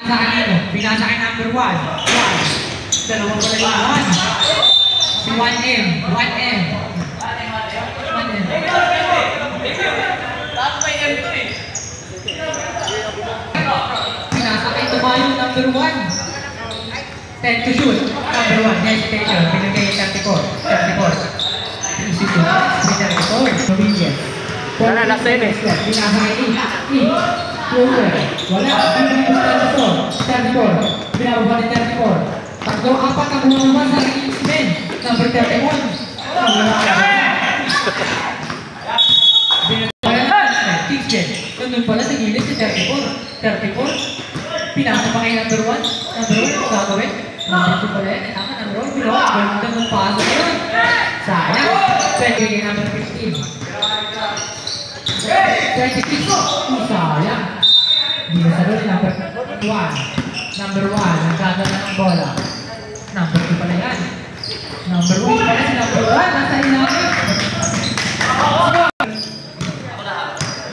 Sa kanino, pinasa kay number 1. 1. Dalawang pala yung 1. Si 1M. 1M. 1M. Pinasa kay Tumayo, number 1. 10 to shoot. Number 1, hesitation. Pinagay 34. 34. Easy to. 34. Pamilya. Wala, last 7. Pinasa kay E. Closer. Wala. 34. Binababa ni 34. Tatlo, apat ang bumaba sa X-Men. Number 31. X-Men. Nandun pala sa gilid si 34. 34. Pinasa pa kay number 1. Number 1, gagawin. Number 2 pala yan. Tama, number 1. Pero, ganda ng paso yun. Sayang. Pwede kay number 15. 26. Sayang. Hindi na sarili. Number 1. Number 1. Nagkagana ng bola. Number 2 pala yan. Number 1 pala si number 1. Nasa ilalim.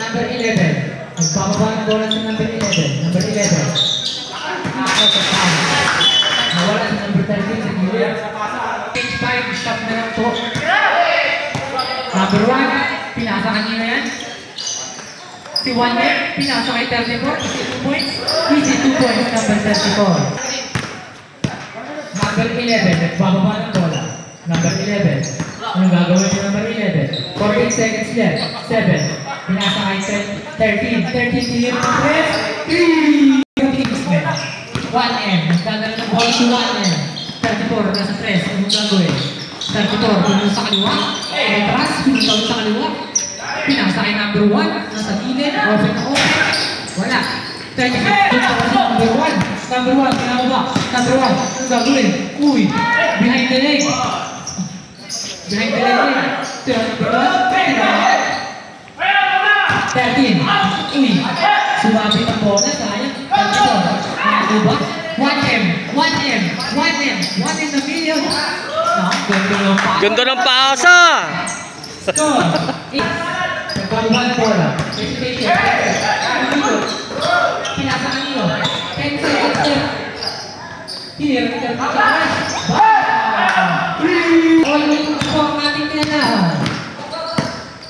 Number 11. Nagbababa ng bola si number 11. Number 11. Nawala si number 13 sa gilid. Page 5. Stop na lang po. Number 1. Pinasa kanina yan. Si 1M. Pinasa kay 34. Easy 2 points. Easy 2 points. Number 34. Number 11. Nagbababa ng bola. Number 11. Anong gagawin ni number 11? 14 seconds left. 7. Pinasa kay 13. 13 clear ng press. 1M. Nagkagala ng bola si 1M. 34. Nasa press. Anong gagawin? 34. Pinasa sa kaliwa. Atras. Pinasa sa kaliwa. Pinasa kay number 1. Nasa gilid. Open na open. Wala. 36. Pinasa sa number 1. Number 1. Pinababa. Number 1. Anong gagawin? Uy. Behind the leg. Behind the leg. Number 1. 13. Uy. Sumabi ng bola. Sayang. 34. Diba? 1M. 1M. 1M. 1 in the million. Ganda ng pasa! Score. Nagbababa ng bola. Hesitation. Pinasa kanino. 10 seconds left. Hinirap ito. Always yung score natin kinalahan.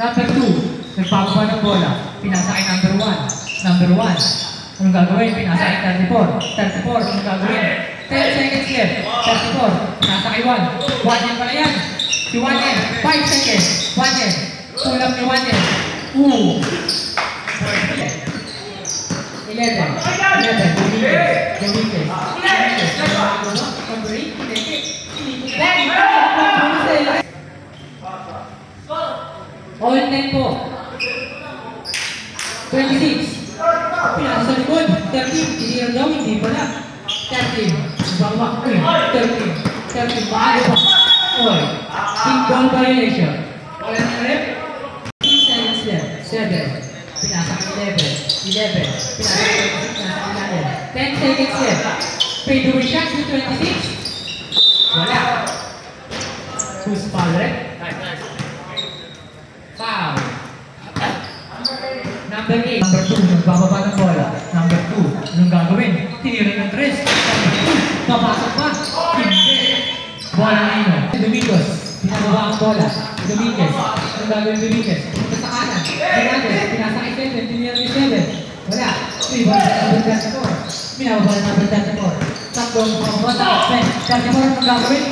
Number 2. Nagbababa ng bola. Pinasa kay number 1. Number 1. Anong gagawin? Pinasa kay 34. 34. Anong gagawin? 10 seconds left. 34. Pinasa kay 1. 1M pala yan. Si 1M. 5 seconds. 1M. Kulang ni 1M. 11. 11. Dominguez. All 10 po. 26. Pinasa sa likod. 13. Tinira daw. Hindi pala. 13. Bawa. 13. 13. Bago pa. Oy. Team ball violation. Wala na rep. 15 seconds left. 7. Pinasa ka 11. 11. Pinasa ka 11. 10 seconds left. Fade away shot to 26. Wala. Who's foul, right? Foul. Number 8. Number 2. Nagbababa ng bola. Number 2. Anong gagawin? Tinira ng 3. Number 2. Papasok pa. Hindi. Bola na yun. Dominguez. Pinababa ang bola. Dominguez. Anong gagawin Dominguez? Punta sa kanan. Dominguez. Pinasa kay 7. Tinira ni 7. Wala. Bola na number 34. Pinababa na number 34. Tatlong pababa sa offense. 34 anong gagawin?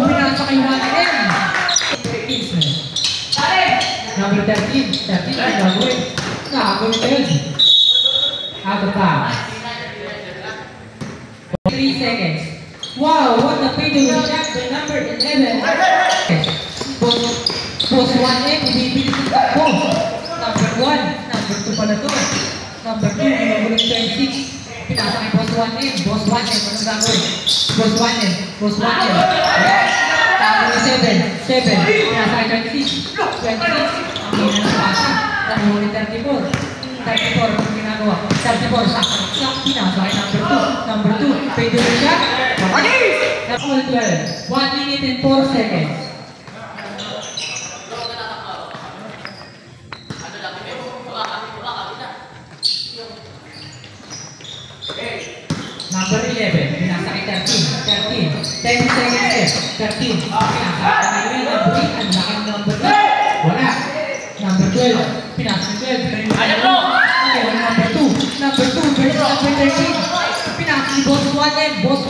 Pinasa kay 1M. Number 13. 13 anong gagawin? Nakagawin na yun. Out of bounds. 3 seconds. Wow, what a fadeaway shot by number 11. Post 1M, bibili sa takbo. Number 1. Number 2 pala to. Number 2, ginagulong 26. Pinasa kay Post 1M. Post 1M, anong gagawin? Post 1M. Post 1M. Tapos 7. 7. Pinasa kay 26. 26. Ang hina ng pasa. Nakuha ni 34. 34 ang ginagawa. 34 saksak. Pinasa kay number 2. Number 2. Fadeaway shot. All 12. 1 minute and 4 seconds. Number 11, pinasa kay 13. 10 seconds left. 13, pinasa kay number 8. Ang laki ng number 8. Wala. Number 12, pinasa kay 12. Number 2 versus number 13. Pinasa kay Boss 1M. What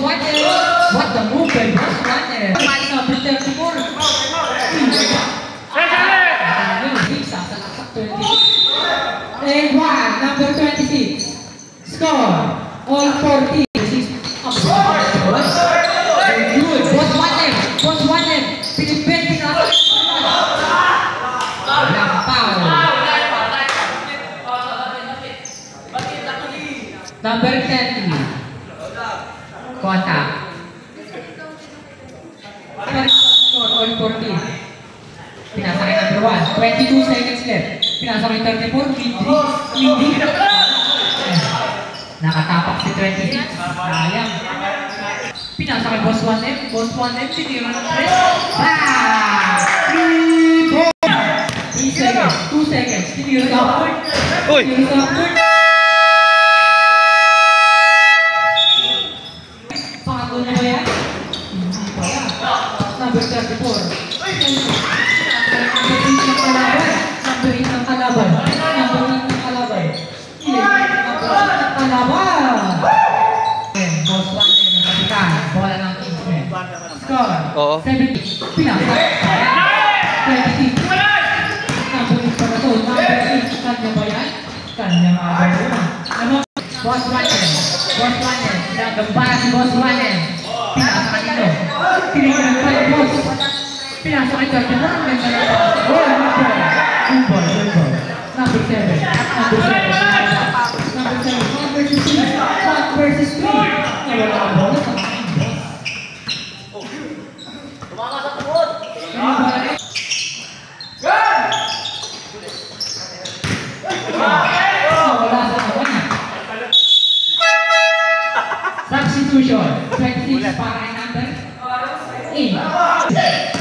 the move by Boss 1M. Number 34. And 1, number 26. Score, all 40. Good. Boss 1M. Pilipin, pinasa. Walang foul. Number 10. Contact. Score, all 40. Pinasa kay number 1. 22 seconds left. Pinasa kay 34. Hindi. Nakatapak si 26. Sayang. Pinasa kay Boss 1M. Tinira ng press. 3 seconds. 2 seconds. Tinira ng upward. Pangatlo na ba yan? Hindi pa yan. Number 34. Number 8 ng kalaban. Boss 1M ng kapitan. Bola ng Kingsman. Score. 70. Pinasa. 26. Number 8 pa na to. Number 8. Kanya ba yan? Kanya nga ba yun? Boss 1M. Nagambara si Boss 1M. Pinasa kanino. Tinignan pa yung boss. Pinasa kay 34. Ang ganda na pa. Good ball. Number 7. Versus 3. Nawala ang bola sa aking boss. Tumama sa tuhod. Nawala sa kawan. Substitution. 26 para kay number 8.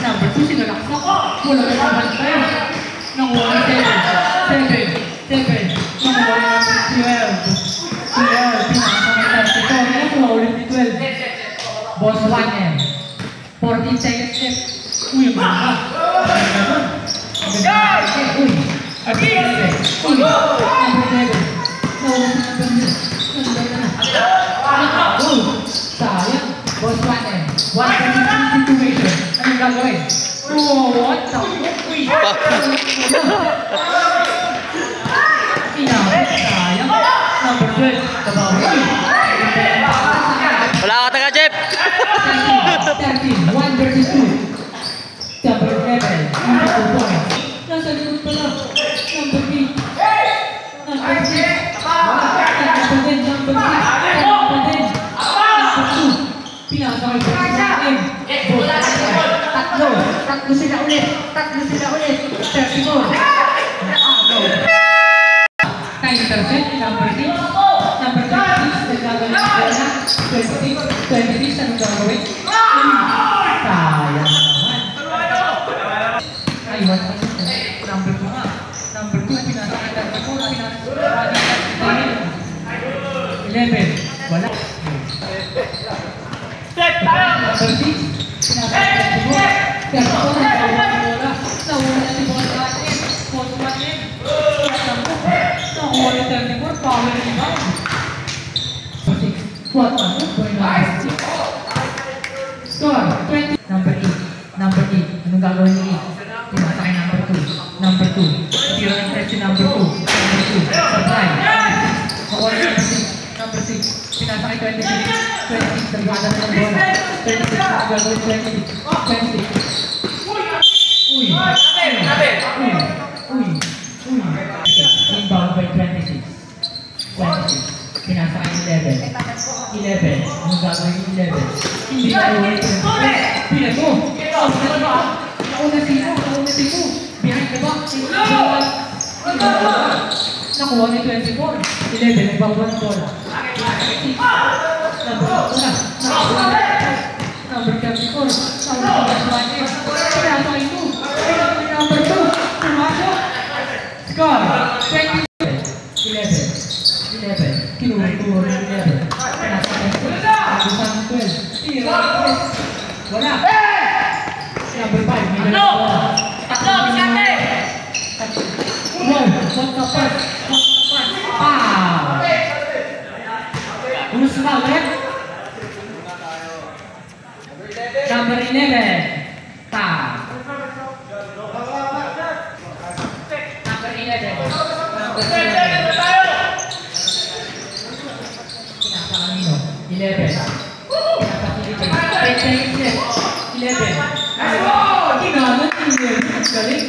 Number 2 sinalaksak. Wala na naman tayo. Nanguha ng 7. Nanguha ng 12. Boss 1M. 14 seconds left. Uy, ang ganda. Uy. Number 7. Sayang. Boss 1M. 1-1 situation. Anong gagawin? What the fuck? Sayang. Number 12. Wala ka taga, Jeff. 13. 1 versus 2. Number 11. Number 1. Nasa likod pala. Number 8. Number 6. Number 6. Number 2. Pinasa kay Tatlo sila ulit. 34. Time percent. Number 6. Number 26. Nagagawin ng bola. 26. Anong gagawin? Sayang naman. Ay, 1. Number 2 nga. Number 2. Pinasa kay 34. Pinasa kay 11. Wala. Number 6. Pinasa kay 34. Nawala si Boss 1M. Boss 1M. Nakuha ni 34. Power rebound. 6. What? Score. 20. Number 8. Anong gagawin ni 8? Pinasa kay number 2. Number 2. Tira ng press si number 2. Number 2. Supply. Nakuha ni number 6. Pinasa kay 26. 26. Nagwala na ng bola. 26. Anong gagawin 26? 26. Inbound by 26. Pinasa kay 11. 11. Anong gagawin yung 11? Hindi na ulit. Pinato. Nauna sino. Behind the back. Nakuha ni 24. 11. Nagbawa ng bola. Number 34. Pinasa kay 2. Number 2. Pumasok. Score. 20. 11. Kinuha ng 11. Pinasa kay 6. Wala. Number 5. May dala bola. Tatlo, Bisante! Wow, what the fuck? Foul! Ulus na ulit. Number 11. Foul. Number 11. Number 11. Pinasa kanino? 11. Pinasa Felipe. 11. Ginanon 11. Galing.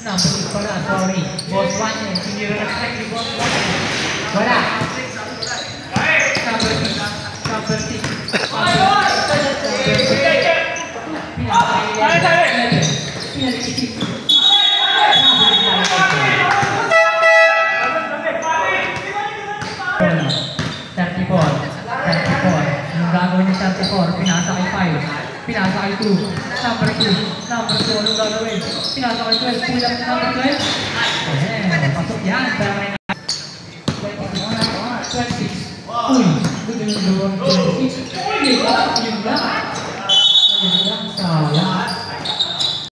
Number 6 pala, sorry. Boss 1 yan. Hindi rin respect ni Boss 1 yan. Wala. Number 6. Number 6. Yung gagawin ni 34, pinasa kay 5, pinasa kay 2, number 2, number 2, anong gagawin? Pinasa kay 12, pull up number 12. Pasok yan, pero may 26. Uy, good yung 26. Uy, yun lang. Yun lang, sayang.